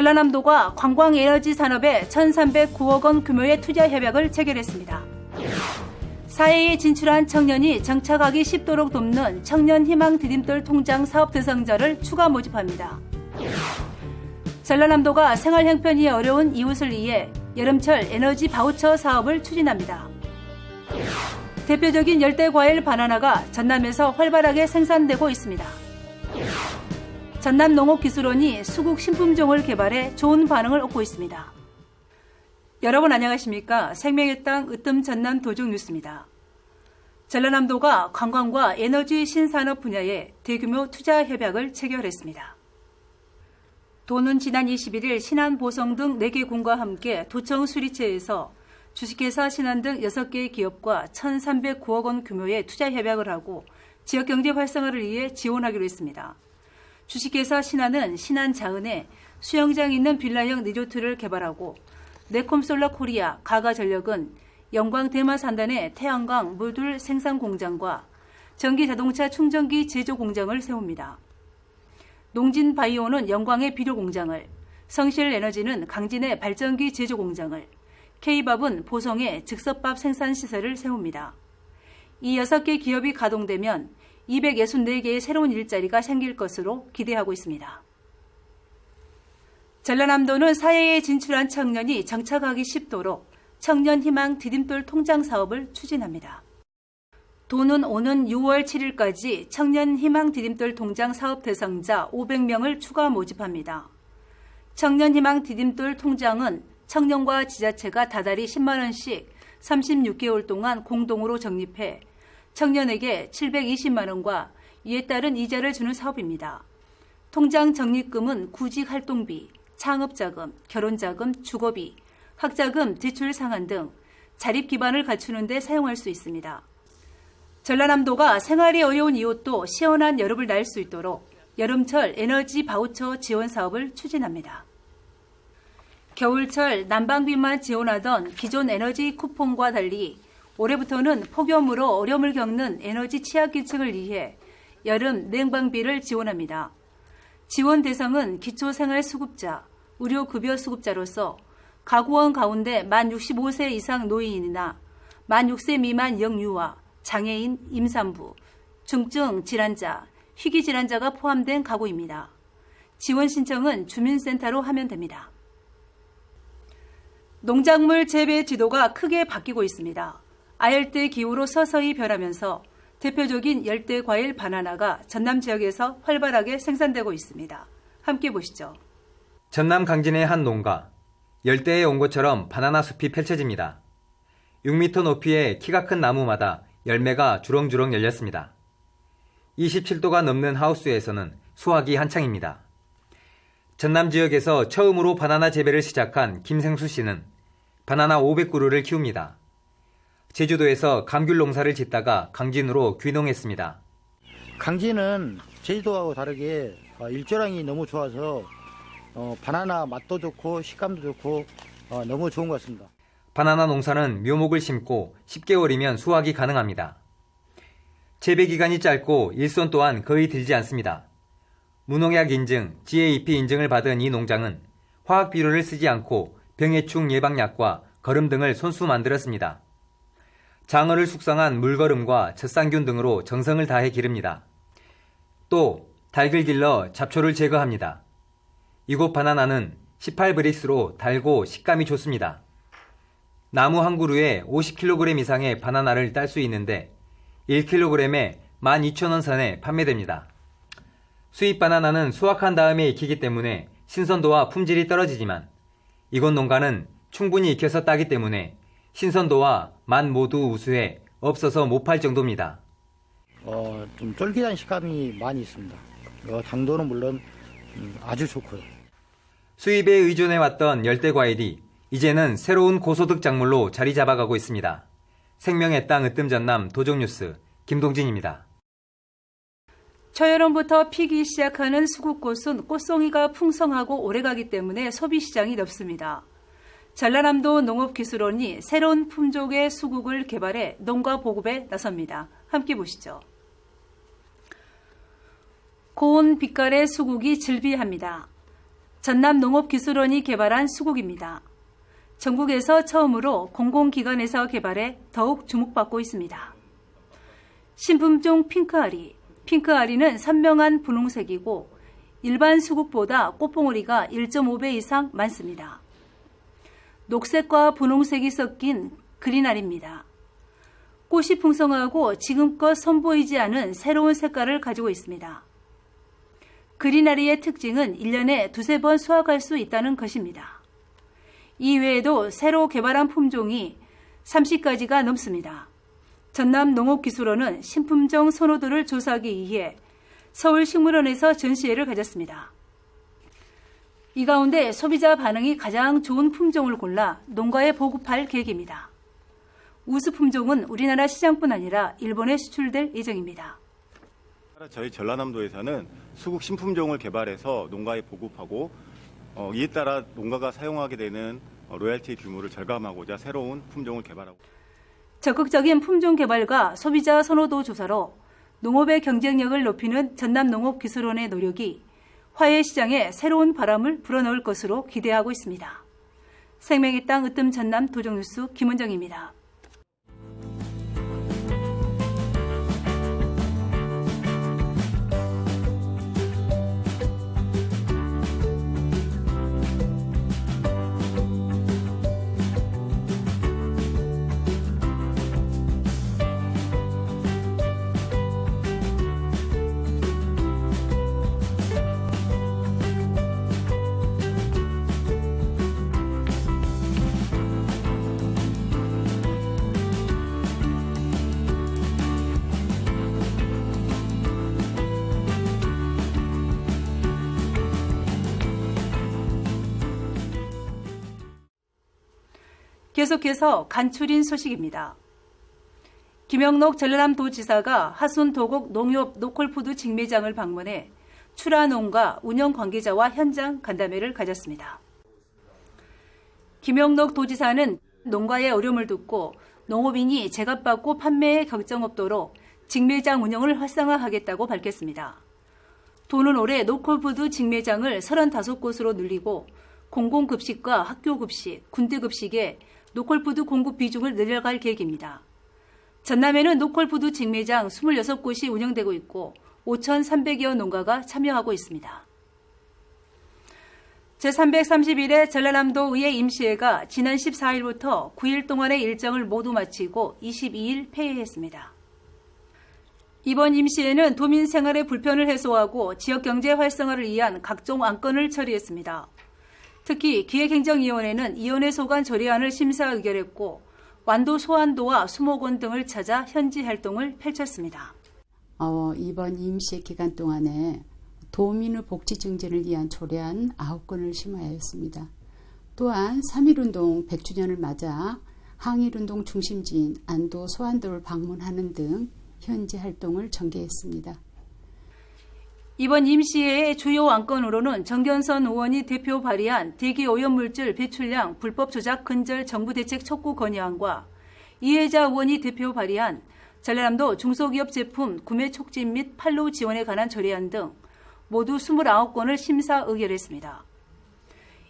전라남도가 관광에너지 산업에 1,309억 원 규모의 투자 협약을 체결했습니다. 사회에 진출한 청년이 정착하기 쉽도록 돕는 청년희망 디딤돌 통장 사업 대상자를 추가 모집합니다. 전라남도가 생활 형편이 어려운 이웃을 위해 여름철 에너지 바우처 사업을 추진합니다. 대표적인 열대과일 바나나가 전남에서 활발하게 생산되고 있습니다. 전남농업기술원이 수국 신품종을 개발해 좋은 반응을 얻고 있습니다. 여러분 안녕하십니까? 생명의 땅 으뜸 전남 도적 뉴스입니다. 전라남도가 관광과 에너지 신산업 분야에 대규모 투자 협약을 체결했습니다. 도는 지난 21일 신안, 보성 등 4개 군과 함께 도청 수리체에서 주식회사 신안 등 6개의 기업과 1,309억 원 규모의 투자 협약을 하고 지역경제 활성화를 위해 지원하기로 했습니다. 주식회사 신안은 신안 자은에 수영장 있는 빌라형 리조트를 개발하고 네콤솔라 코리아 가가전력은 영광 대마산단에 태양광 모듈 생산 공장과 전기자동차 충전기 제조 공장을 세웁니다. 농진바이오는 영광의 비료 공장을, 성실에너지는 강진의 발전기 제조 공장을, K밥은 보성에 즉석밥 생산 시설을 세웁니다. 이 6개 기업이 가동되면 264개의 새로운 일자리가 생길 것으로 기대하고 있습니다. 전라남도는 사회에 진출한 청년이 정착하기 쉽도록 청년희망 디딤돌 통장 사업을 추진합니다. 도는 오는 6월 7일까지 청년희망 디딤돌 통장 사업 대상자 500명을 추가 모집합니다. 청년희망 디딤돌 통장은 청년과 지자체가 다달이 10만 원씩 36개월 동안 공동으로 적립해 청년에게 720만 원과 이에 따른 이자를 주는 사업입니다. 통장 적립금은 구직 활동비, 창업자금, 결혼자금, 주거비, 학자금, 대출 상환 등 자립 기반을 갖추는 데 사용할 수 있습니다. 전라남도가 생활이 어려운 이웃도 시원한 여름을 날 수 있도록 여름철 에너지 바우처 지원 사업을 추진합니다. 겨울철 난방비만 지원하던 기존 에너지 쿠폰과 달리 올해부터는 폭염으로 어려움을 겪는 에너지 취약계층을 위해 여름 냉방비를 지원합니다. 지원 대상은 기초생활수급자, 의료급여수급자로서 가구원 가운데 만 65세 이상 노인이나 만 6세 미만 영유아, 장애인, 임산부, 중증 질환자, 희귀 질환자가 포함된 가구입니다. 지원 신청은 주민센터로 하면 됩니다. 농작물 재배 지도가 크게 바뀌고 있습니다. 아열대 기후로 서서히 변하면서 대표적인 열대과일 바나나가 전남 지역에서 활발하게 생산되고 있습니다. 함께 보시죠. 전남 강진의 한 농가. 열대에 온 것처럼 바나나 숲이 펼쳐집니다. 6m 높이의 키가 큰 나무마다 열매가 주렁주렁 열렸습니다. 27도가 넘는 하우스에서는 수확이 한창입니다. 전남 지역에서 처음으로 바나나 재배를 시작한 김생수 씨는 바나나 500그루를 키웁니다. 제주도에서 감귤 농사를 짓다가 강진으로 귀농했습니다. 강진은 제주도하고 다르게 일조량이 너무 좋아서 바나나 맛도 좋고 식감도 좋고 너무 좋은 것 같습니다. 바나나 농사는 묘목을 심고 10개월이면 수확이 가능합니다. 재배 기간이 짧고 일손 또한 거의 들지 않습니다. 무농약 인증, GAP 인증을 받은 이 농장은 화학 비료를 쓰지 않고 병해충 예방약과 거름 등을 손수 만들었습니다. 장어를 숙성한 물거름과 젖상균 등으로 정성을 다해 기릅니다. 또 닭을 길러 잡초를 제거합니다. 이곳 바나나는 18브릭스로 달고 식감이 좋습니다. 나무 한 그루에 50kg 이상의 바나나를 딸 수 있는데 1kg에 12,000원 선에 판매됩니다. 수입 바나나는 수확한 다음에 익히기 때문에 신선도와 품질이 떨어지지만 이곳 농가는 충분히 익혀서 따기 때문에 신선도와 맛 모두 우수해 없어서 못 팔 정도입니다. 좀 쫄깃한 식감이 많이 있습니다. 당도는 물론 아주 좋고요. 수입에 의존해왔던 열대과일이 이제는 새로운 고소득 작물로 자리 잡아가고 있습니다. 생명의 땅 으뜸 전남 도적뉴스 김동진입니다. 초여름부터 피기 시작하는 수국꽃은 꽃송이가 풍성하고 오래가기 때문에 소비시장이 넓습니다. 전라남도 농업기술원이 새로운 품종의 수국을 개발해 농가 보급에 나섭니다. 함께 보시죠. 고운 빛깔의 수국이 즐비합니다. 전남농업기술원이 개발한 수국입니다. 전국에서 처음으로 공공기관에서 개발해 더욱 주목받고 있습니다. 신품종 핑크아리. 핑크아리는 선명한 분홍색이고 일반 수국보다 꽃봉오리가 1.5배 이상 많습니다. 녹색과 분홍색이 섞인 그린알입니다. 꽃이 풍성하고 지금껏 선보이지 않은 새로운 색깔을 가지고 있습니다. 그린알이의 특징은 1년에 두세 번 수확할 수 있다는 것입니다. 이외에도 새로 개발한 품종이 30가지가 넘습니다. 전남농업기술원은 신품종 선호도를 조사하기 위해 서울식물원에서 전시회를 가졌습니다. 이 가운데 소비자 반응이 가장 좋은 품종을 골라 농가에 보급할 계획입니다. 우수 품종은 우리나라 시장뿐 아니라 일본에 수출될 예정입니다. 저희 전라남도에서는 수국 신품종을 개발해서 농가에 보급하고 이에 따라 농가가 사용하게 되는 로열티 규모를 절감하고자 새로운 품종을 개발하고 적극적인 품종 개발과 소비자 선호도 조사로 농업의 경쟁력을 높이는 전남농업기술원의 노력이 화훼 시장에 새로운 바람을 불어넣을 것으로 기대하고 있습니다. 생명의 땅 으뜸 전남 도정뉴스 김은정입니다. 계속해서 간추린 소식입니다. 김영록 전라남도지사가 하순도곡 농협 노컬푸드 직매장을 방문해 출하농가 운영 관계자와 현장 간담회를 가졌습니다. 김영록 도지사는 농가의 어려움을 듣고 농업인이 제값받고 판매에 걱정 없도록 직매장 운영을 활성화하겠다고 밝혔습니다. 도는 올해 노컬푸드 직매장을 35곳으로 늘리고 공공급식과 학교급식, 군대급식에 노컬푸드 공급 비중을 늘려갈 계획입니다. 전남에는 노컬푸드 직매장 26곳이 운영되고 있고 5,300여 농가가 참여하고 있습니다. 제331회 전라남도 의회 임시회가 지난 14일부터 9일 동안의 일정을 모두 마치고 22일 폐회했습니다. 이번 임시회는 도민 생활의 불편을 해소하고 지역경제 활성화를 위한 각종 안건을 처리했습니다. 특히 기획행정위원회는 이혼의 소관 조례안을 심사 의결했고 완도 소환도와 수목원 등을 찾아 현지 활동을 펼쳤습니다. 이번 임시 기간 동안에 도민의 복지 증진을 위한 조례안 9건을 심의하였습니다. 또한 3.1운동 100주년을 맞아 항일운동 중심지인 안도 소환도를 방문하는 등 현지 활동을 전개했습니다. 이번 임시회의 주요 안건으로는 정견선 의원이 대표 발의한 대기 오염물질 배출량 불법 조작 근절 정부대책 촉구 건의안과 이혜자 의원이 대표 발의한 전라남도 중소기업 제품 구매 촉진 및 판로 지원에 관한 조례안 등 모두 29건을 심사 의결했습니다.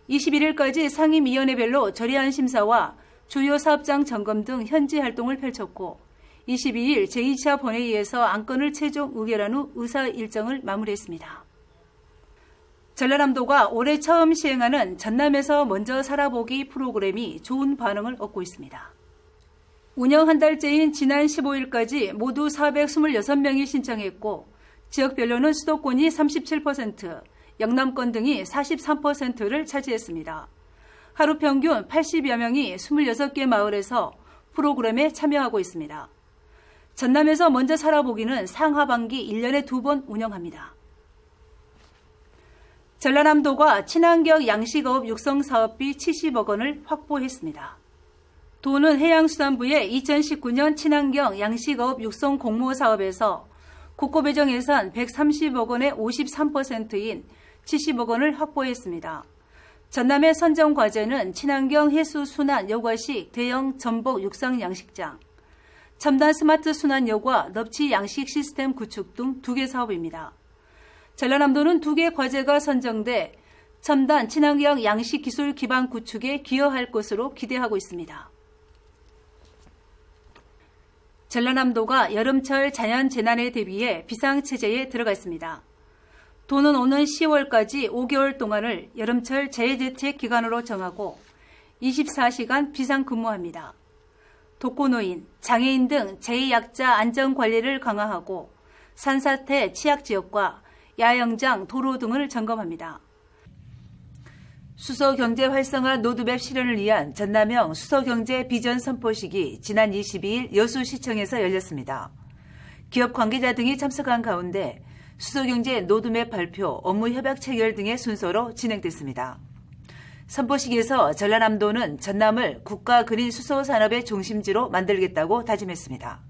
21일까지 상임위원회별로 조례안 심사와 주요 사업장 점검 등 현지 활동을 펼쳤고 22일 제2차 본회의에서 안건을 최종 의결한 후 의사 일정을 마무리했습니다. 전라남도가 올해 처음 시행하는 전남에서 먼저 살아보기 프로그램이 좋은 반응을 얻고 있습니다. 운영 한 달째인 지난 15일까지 모두 426명이 신청했고 지역별로는 수도권이 37%, 영남권 등이 43%를 차지했습니다. 하루 평균 80여 명이 26개 마을에서 프로그램에 참여하고 있습니다. 전남에서 먼저 살아보기는 상하반기 1년에 2번 운영합니다. 전라남도가 친환경 양식어업 육성 사업비 70억 원을 확보했습니다. 도는 해양수산부의 2019년 친환경 양식어업 육성 공모 사업에서 국고 배정 예산 130억 원의 53%인 70억 원을 확보했습니다. 전남의 선정 과제는 친환경 해수 순환 여과식 대형 전복 육상 양식장, 첨단 스마트 순환 여과 넙치 양식 시스템 구축 등 2개 사업입니다. 전라남도는 2개 과제가 선정돼 첨단 친환경 양식 기술 기반 구축에 기여할 것으로 기대하고 있습니다. 전라남도가 여름철 자연재난에 대비해 비상체제에 들어가 있습니다. 도는 오는 10월까지 5개월 동안을 여름철 재해대책 기간으로 정하고 24시간 비상근무합니다. 독거노인, 장애인 등 제2약자 안전관리를 강화하고 산사태 취약지역과 야영장, 도로 등을 점검합니다. 수소경제 활성화 로드맵 실현을 위한 전남형 수소경제 비전 선포식이 지난 22일 여수시청에서 열렸습니다. 기업 관계자 등이 참석한 가운데 수소경제 로드맵 발표, 업무 협약 체결 등의 순서로 진행됐습니다. 선포식에서 전라남도는 전남을 국가 그린 수소 산업의 중심지로 만들겠다고 다짐했습니다.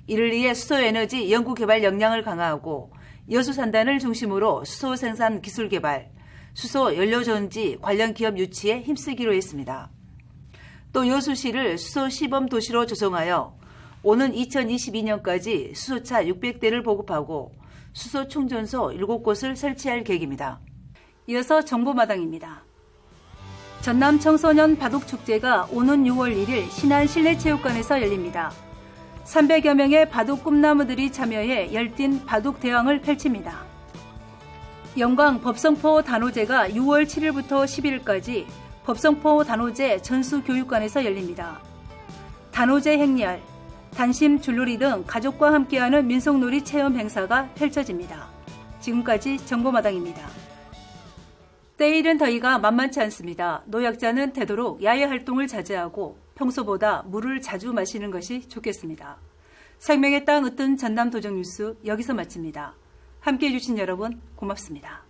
이를 위해 수소에너지 연구개발 역량을 강화하고 여수산단을 중심으로 수소 생산 기술 개발, 수소 연료전지 관련 기업 유치에 힘쓰기로 했습니다. 또 여수시를 수소 시범 도시로 조성하여 오는 2022년까지 수소차 600대를 보급하고 수소 충전소 7곳을 설치할 계획입니다. 이어서 정보마당입니다. 전남 청소년 바둑축제가 오는 6월 1일 신안 실내체육관에서 열립니다. 300여 명의 바둑 꿈나무들이 참여해 열띤 바둑 대항을 펼칩니다. 영광 법성포 단오제가 6월 7일부터 10일까지 법성포 단오제 전수교육관에서 열립니다. 단오제 행렬, 단심 줄놀이 등 가족과 함께하는 민속놀이 체험 행사가 펼쳐집니다. 지금까지 정보마당입니다. 때이른 더위가 만만치 않습니다. 노약자는 되도록 야외 활동을 자제하고 평소보다 물을 자주 마시는 것이 좋겠습니다. 생명의 땅 으뜸 전남 도정 뉴스 여기서 마칩니다. 함께해 주신 여러분 고맙습니다.